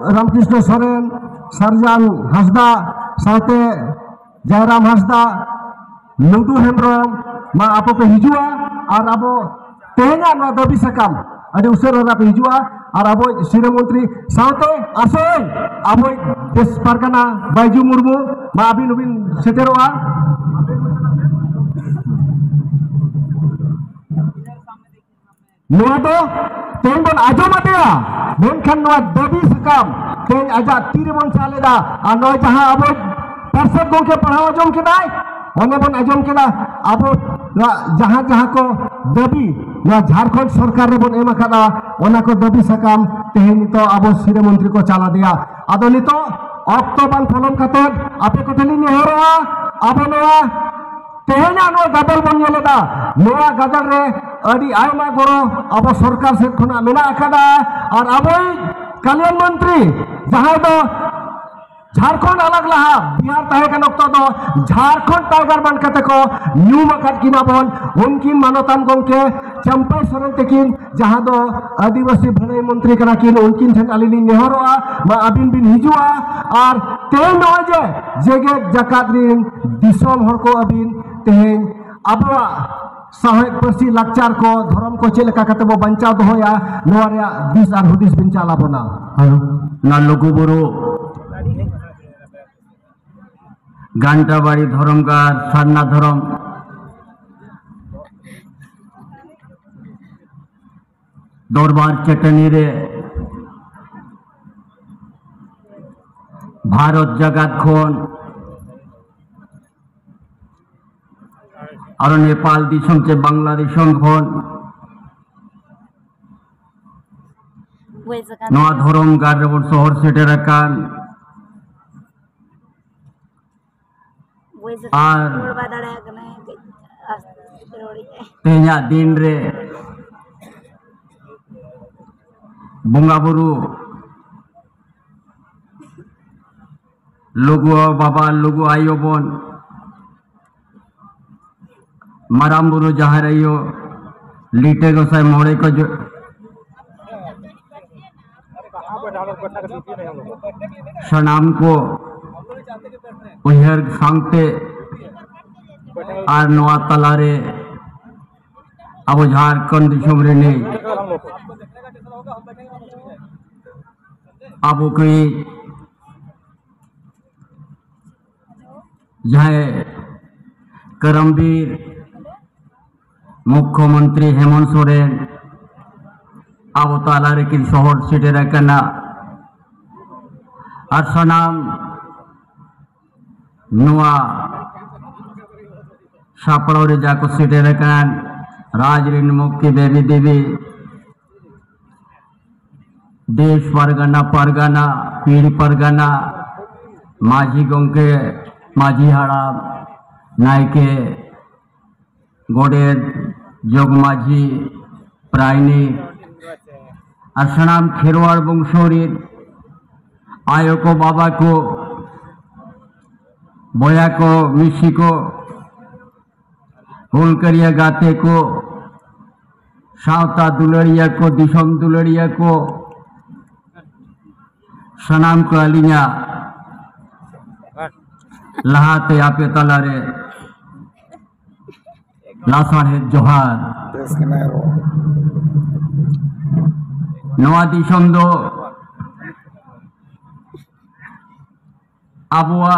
Ramakrishna Soren Sir John Hansda साथे जयराम हासदा लुडू हेम्ब्रम मा आपो पे हिजुआ और आबो तेना ना दबी सकाम अदे उसरा पे हिजुआ और आबो सिरे मंत्री साथे आसोय आबो देश पारगाना बायजू मुर्मू मा आबिन उबिन सेटेरोआ नोआ दो तेन बन आजोमातेया मेनखान नोआ दबी सकाम तेन आजा तीरे बन चालेदा आ नोआ जहां आबो पार्षद गोंके पढ़ाव आजम केदाय ओने बन आजम केदा आबो जहां जहां को दबी नोआ झारखंड सरकार रे बन एमा कादा ओना को दबी सकाम तेन नितो आबो सिरे मंत्री को चाला दिया आदो नितो ऑक्टो बान फलम काते आपे को ठेली नेहरोआ आबो नोआ तेहना नो गदल बन येलेदा नोआ गदल रे अड़ी आयमा गरो अब सरकार से खुना मेना आकादा और अब कल्याण मंत्री जहां दो झारखंड अलग लहा बिहार तहे का नक्ता दो झारखंड टाइगर बन कते को न्यू मकट किना बन उनकी मानवतान गोंके चंपाई सोरेन तकिन जहां दो आदिवासी भलाई मंत्री कना किन उनकिन ठन आलिनी नेहरोआ मा अबिन बिन हिजुआ और तेन नोजे जेगे जकातरिन दिसोम हर को अबिन तेन अबवा साहेब परसी लाचार को धर्म को चेलका कते बो बंचाव दोया नोरिया दिस आर हुदिस बिन चाला बना ना लघु बुरु घंटा बाड़ी धर्मगार सारना धर्म दरबार चटनी रे भारत जगत खन और नेपाल दिसम से बांग्लादेश खन नवा धर्म गार शहर सेटेर तेना दिन रे बंगा बुरु लघु बाबा लघु आयो बन माराम बुरु जहाँ रहियो लीटे गोसाई मोड़े को जो सनाम को उहर सांगते और नवा तलारे अब झारखंड दिसम रे ने अब कोई जहाँ करमवीर मुख्यमंत्री हेमंत सोरेन अब तालारे की शहर सेटेर कना और सनाम नोआ सापड़ो रे जाको सेटेर कन राजरिन मुक्ति देवी देवी देश परगना परगना पीढ़ी परगना माझी गंके माझी हाड़ाम नायके गोडेर जोग माझी प्रायनी और सनाम खेरवाड़ बंशोरीर आयो को बाबा को बोया को मिशी को हुलकरिया गाते को सावता दुलड़िया को दिसम दुलड़िया को सनाम को अलिया लहाते आपे तलारे लासार है जोहार नवा दिसम दो अबुआ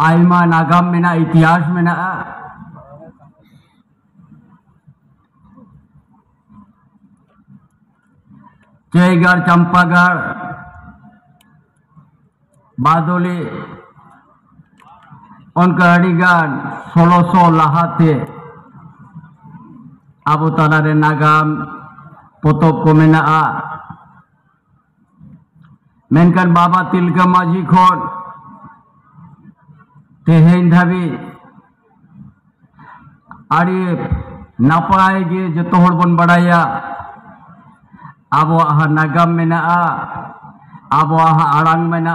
आयमा नागाम मेना इतिहास मेना चेगार चंपागार बादोली उनका अड़ीगान 1600 लहाते अब तालारे नागाम पोतोब को मेना मेनकान बाबा तिलका माझी खन तेहेन धाबी आड़ी नापाय गे जतो हर बन बड़ाया आबो नागाम मेना आबो आड़ांग मेना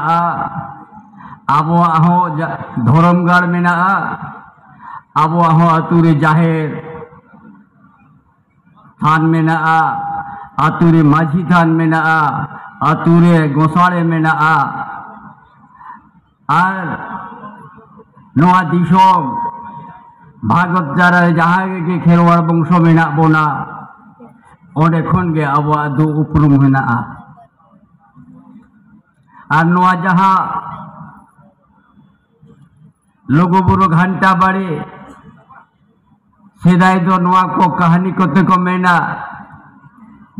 आबो धरमगाड़ मेना आबो आतुरे जाहेर थान मेना आतुरे माझी थान मेना आतुरे गोसाड़े मेना और नोआ दिसोम भागवत जारा जहाँ के खेरवाड़ बंशो मेना बोना ओंडे खन गे आबो दो उपरुम मेना और नोआ जहाँ लुगुबुरु घंटा बाड़ी सेदाई दो नोआ को कहानी कोते को मेना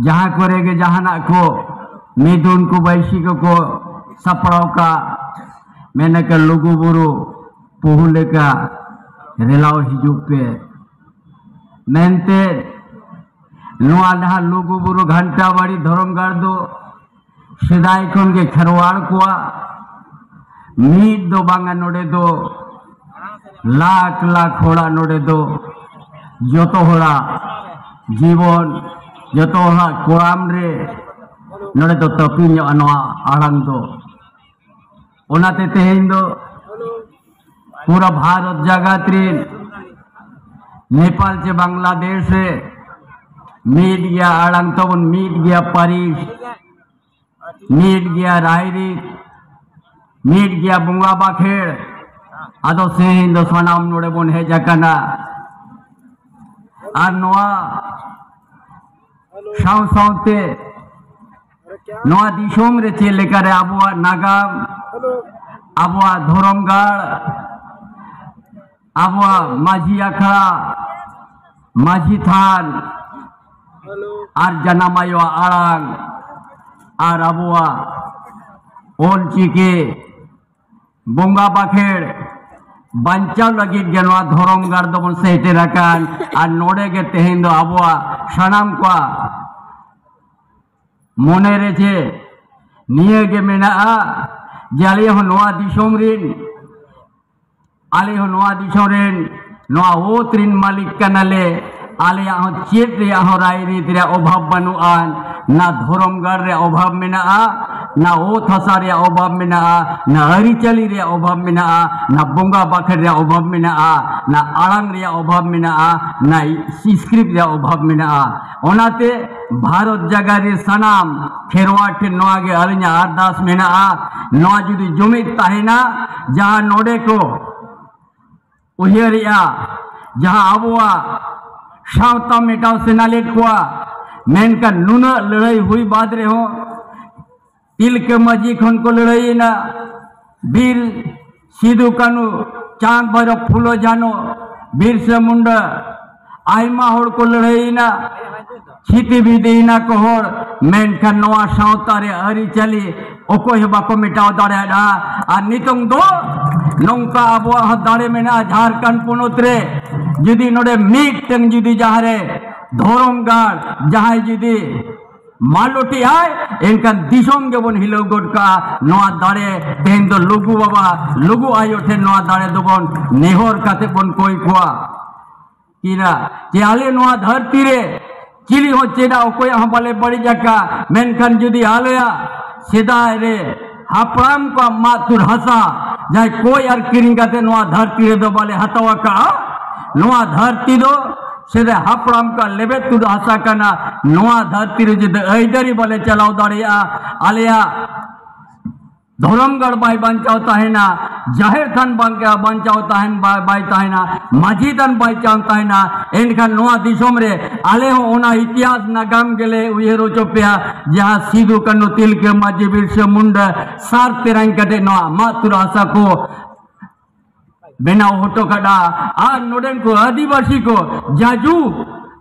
जहाँ करेगे जहाना को मिदुन को बैसी को सपड़ाव का मैंने का लुगुबुरु पहुले का रेलाव हिजुक पे मेनते नोआ लहा लुगुबुरु घंटा बाड़ी धरमगार दो सेदाई खन के खरवाड़ को मीट दो बांगा नोडे दो लाख लाख होड़ा नोडे दो जोतो होड़ा जीवन जोतो होड़ा कोराम रे नोडे दो तपिन अनवा आड़ांग दो ओनाते तेहेन दो पूरा भारत जगत रीन नेपाल से बांग्लादेश से मीट गया आड़ांग तबन मीट गया पारिस मीट गया रायरी मीट गया बुंगा बाखेड़ आदो सेन दो सनाम नोडे बोन हे जकना और नोआ साव सावते नोआ दिसोम रे चेले करे आबुआ नागाम आबुआ धरमगाड़ आबुआ माझी अखड़ा माझी थान और जनामायो आड़ांग और आबुआ ओल चिके बुंगा बाखेड़ बंचाव लगी गनवा धरमगार दबन सेटे रकान और नोडे के तेहेन दो आबुआ सनाम को मोने रेचे निये के मेना जाले हो नोआ दिसोम रिन आले हो नोआ दिसोम रिन नोआ ओत रिन मालिक कनाले आले हो चेत रे हो रायरी रे अभाव बनुआन ना धरमगार रे अभाव मेना ना ओत हसा रे अभाव मेना ना हरिचली रे अभाव मेना ना बोंगा बाखर रे अभाव मेना ना आड़ांग रे अभाव मेना ना स्क्रिप्ट रे अभाव मेना ओनाते भारत जगह रे सनाम खेरवा ठे नोआ गे अलिना अरदास मेना नोआ जुदी जुमिद ताहेना जहाँ नोडे को उहिरिया जहाँ आबुआ सावता मेटाव सेनालेट को मेनका नुना लड़ाई हुई बाद रे हो तिलके मजी खन को लड़ाई ना वीर सिदु कानू चांद भैरव फूलो जानो वीर से मुंडा आयमा होड़ को लड़ाई ना छिती भी देना को होड़ मेनका नोआ सावता रे हरी चली ओको हे बाको मिटाव दाड़े ना आ नितंग दो नौका आबुआ दाड़े मेना झारखंड पुनोत रे जुदी नोडे मीट टंग जुदी जहारे धरमगार जहाँ जुदी मालोटी आए इनका दिसोम के बन हिलो गोट का नोआ दाड़े तेन दो लुगु बाबा लुगु आयो ठे नोआ दाड़े दो बन नेहोर काते बन कोई कुआ किना जे आले नोआ धरती रे चिली हो चेदा कोई हम बाले बड़ी जका मेनखान जुदी आलेया सेदाय रे हापराम को मातुर हसा जाय कोई यार किरिंग काते नोआ धरती रे दो बाले हतवा का नोआ धरती दो सेदे हापराम का लेबे तुद हसा कना नोआ धरती रे जद ऐदरी बाले चलाव दाड़िया आलिया धरमगढ़ बाई बंचाव ताहेना जाहिर थान बंचाव ताहेन बाई ताहेना माझी थान बंचाव ताहेना एनखान नोआ दिसोम रे आले हो ओना इतिहास नागाम गेले उयेरो चोपिया जहाँ सिदु कानू तिलके माझी बिरसा मुंडा सार तेरंग कटे नोआ मातुर हसा को बेनाव होटो कड़ा और नोडेन को आदिवासी को जाजू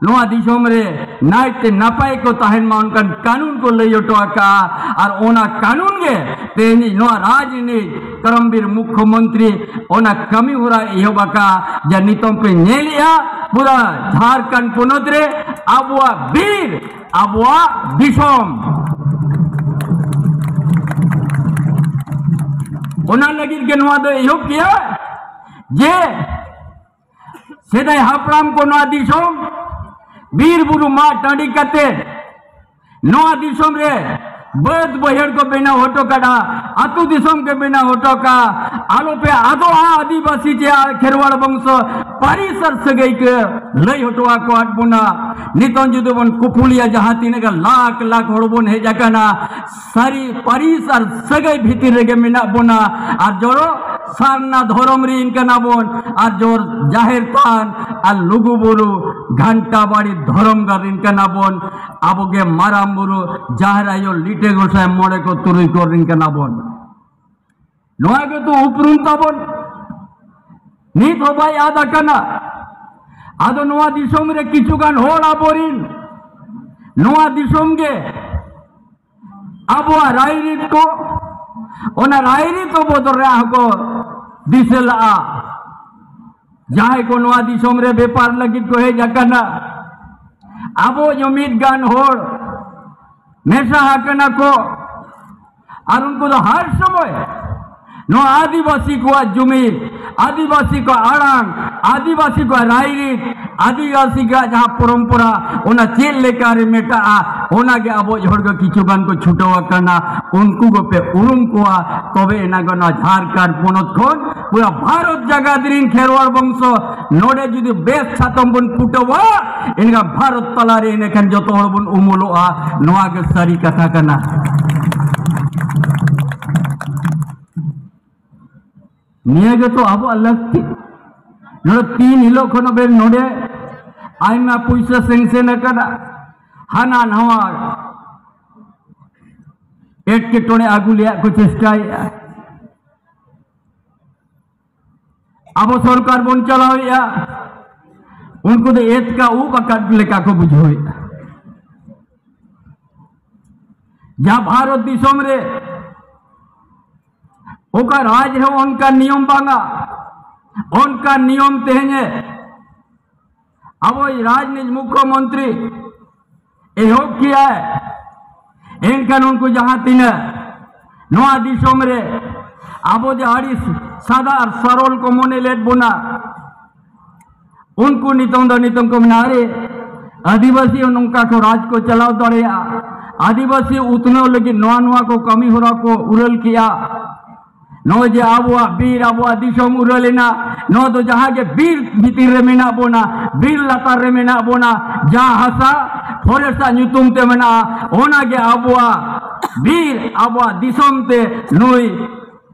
नोआ दिसोम रे नाइट नपाय को ताहेन मा उनका कानून को लई ओटो का और ओना कानून गे तेनी नोआ राजनीति करमबीर मुख्यमंत्री ओना कमी हो रहा इहो बाका जा नितम पे नेलिया पूरा झारखंड पुनोत रे आबुआ वीर आबुआ दिसोम ओना लगी के नोआ दो इहो किया जे सेदाय हापराम को नोआ दिसोम वीर बुरु मा टाड़ी कते नोआ दिसोम रे बद बहेड़ को बेना होटो कड़ा आतु दिसोम के बेना होटो का आलो पे आदो आदिवासी जे खेरवाड़ वंश परिसर सगई के लई हटवा को बुना नितन जुदे बन कुपुलिया जहां तीन का लाख लाख हड़ बन हेजाकना सारी परिसर सगई भीतर रेगे मेना बुना और जोरो सारना धर्म रे इनकना बन और जोर जाहिर थान और लुगु बुरु घंटा बाड़ी धर्म गार इनकना बन आबोगे माराम बुरु जाहिर आयो लिटे गोसाय मोड़े को तुरुई को इनकना बन नोआ के तो उपरुम ताबन नीत हो भाई आदा कना आदो नोआ दिसोम रे किचुगान होड़ आबोरिन नोआ दिसोम गे आबोआ रायरित को ओना रायरित तो बोदर रे आको दिसेला जहां को नोआ दिसोम रे व्यापार लगित को हे जकना आबो जमीद गान होड़ मेसा हाकना को और उनको तो हर समय नो आदिवासी को जुमी आदिवासी को आड़ांग आदिवासी को रायरित आदिवासी का जहाँ परंपरा ओना चेल लेकर मेटा ओना के अब झड़ के किचुगान को छुटवा करना उनको को पे उरुम को तबे एना गना झारखंड पोनत खन पूरा भारत जगह दिन खेरवाड़ वंश नोडे जुदी बेस छातम बन फुटवा इनका भारत तलारे इनखान जतो हड़ बन उमुलोआ नोआ के सारी कथा करना निये तो अब अलग थी नोड़े 3 हिलो खनो बे नोड़े आइमा पैसा सेंक्शन करा हाना नवा एट के टोने आगु लिया को चेष्टा अब सरकार बन चलाओ उनको तो एत का ऊ बकात लेका को बुझो जहाँ भारत दिसोम रे ओका राज है उनका नियम बांगा उनका नियम तेहने अब राजनीति मुख्यमंत्री एहोक किया है इनखान उनको जहां तीन नोआ दिसोम रे अब जो आड़ी सादा और सरल को मने लेट बुना उनको नितम को मना रे आदिवासी उनका को राज को चलाओ दौड़े आदिवासी उतने लगे नोआ नोआ को कमी हो रहा को उड़ल किया नो जे आबुआ बीर आबुआ दिसोम उड़लेना नो तो जहाँ के बीर भीतर रे मेना बोना बीर लातार रे मेना बोना जहाँ हसा फॉरेस्ट नुतुम ते मेना ओना के आबुआ बीर आबुआ दिसोम ते नुई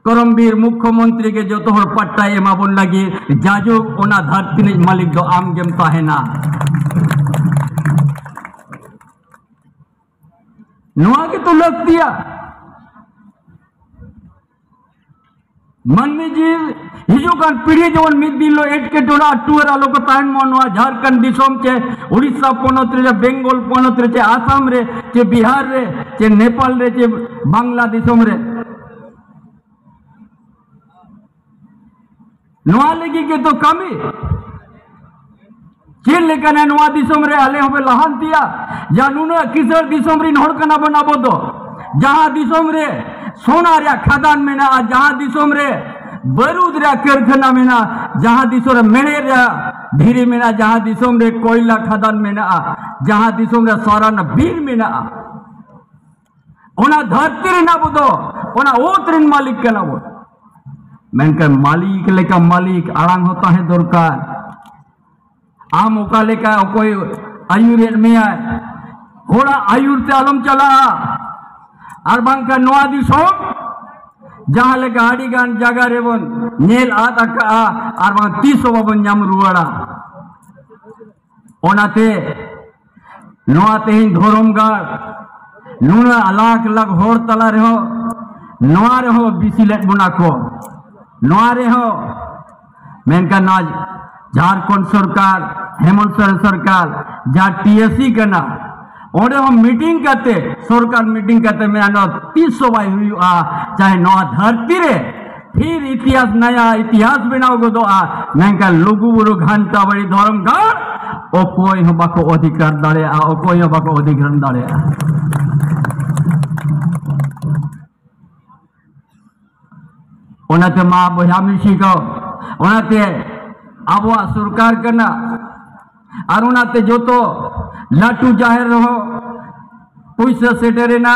करमबीर मुख्यमंत्री के जो तोहर पट्टा एमा बोन लगी जाजो ओना धरती मालिक दो आम गेम ताहेना नुआ के तो लग दिया मनमी जी हिजुकान पीढ़ी जवन मिद दिलो एट के टोला टूर आलो को तान मनवा झारखंड दिसोम चे उड़ीसा पोनत रे बेंगल पोनत रे चे आसाम रे चे बिहार रे चे नेपाल रे चे बांग्ला दिसोम रे नोआ लगी के तो कमी चेल लेकर नोआ दिसोम रे आले हमें लहान दिया जानून किसर दिसोम रे नोड़ कना बनाबो तो जहां दिसोम रे सोना रे खदान में ना जहां दिसोम रे बारूद रे कारखाना में ना जहां दिसोम रे मेणे रे धीरे में ना जहां दिसोम रे कोयला खदान में ना जहां दिसोम रे सारान बीर में ना ओना धरती रे ना बुदो ओना ओतरिन मालिक के ना वो मेनका मालिक लेका मालिक आड़ांग होता है दरकार आम ओका लेका कोई आयुर में आए होड़ा आयुर ते आलम चला और बांका नोआ दिसोम जहां ले गाड़ी गान जगह रे बन नेल आता का और बांका 30 बन जाम रुवाड़ा ओनाते नोआ ते धरम गाड़ नुना लाख लाख होड़ तला रे हो नोआ रे हो बिसिलेट बुना को नोआ रे हो मेनका ना झारखंड सरकार हेमंत सोरेन सरकार जहाँ टीएससी करना और हम मीटिंग करते सरकार मीटिंग करते मैं 300 बाई हुई चाहे नवा धरती रे फिर इतिहास नया इतिहास बनाओगे तो मैं लुगु बुरु घंटा बड़ी धर्म गाड़ ओ कोई हो बाको अधिकार दाड़े ओ कोई हो बाको अधिकार दाड़े ओनाते माँ बजा मिसी को ओनाते आबुआ सरकार करना और ओनाते जो तो लाटू जाहिर रहो पैसा सेटेरेना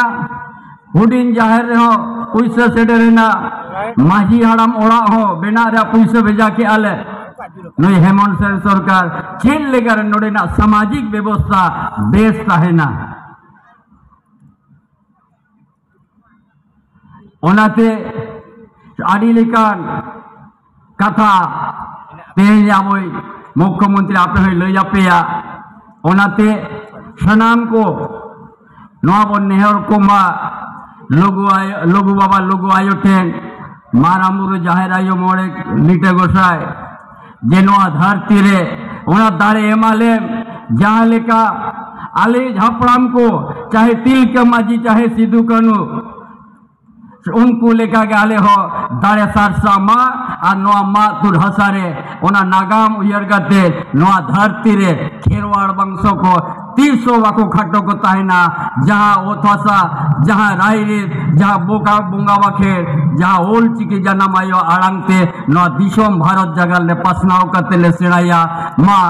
हुडिन जाहिर रहो पैसा सेटेरेना माझी हड़ाम ओड़ा हो बेना रे पैसा भेजा के आले नुई हेमंत सोरेन सरकार चेल लेकर नोडेना सामाजिक व्यवस्था बेस ताहेना ओनाते आदि लेकान कथा तेज आबोई मुख्यमंत्री आपे लई आपेया ओनाते सनाम को नवा बन नेहर को मा लघु बाबा लघु आयो ठेन मारामुरु जाहिर आयो मोड़े लीटे गोसाय जे नवा धरती रे ओना दाड़े एमाले जहाँ लेका आले हापड़ाम को चाहे तिलका माजी चाहे सिद्धू कानू उनको लेका के आले हो दाड़े सारसा मा और नवा मा तुर हसारे ओना नागाम उयर गते नवा धरती रे खेरवाड़ वंशों को 300 वाको खट्टो को ताहिना जहाँ ओथसा जहाँ रायरे जहाँ बोका बुंगा वाखेर जहाँ ओल चिकी जन्म आयो आड़ांगते नवा दिशोम भारत जगह ले पसनाव करते ले सिड़ाया माँ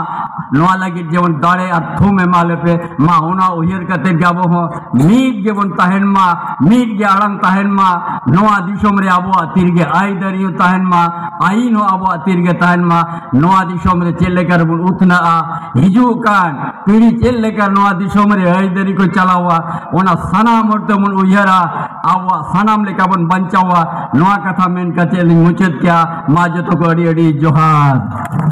नवा लगी जेवन दाड़े और थूमे माले पे माँ होना उहिर करते जाबो हो मीट जेवन ताहेन माँ मीट गे आड़ांग ताहेन माँ नवा दिशोम रे आबो अतीर गे आई दरियो ताहेन माँ आई नो आबो अतीर गे ताहेन माँ नवा दिशोम रे चेले कर बुन उतना आ हिजू कान पीढ़ी चेले कर नवा दिशोम रे आई दरी को चलावा ओना सनाम और मुन उहिरा आवा सनाम लेका बन बंचावा नवा कथा मेन कचेली मुचत क्या माँ जतो को अड़ी अड़ी जोहार।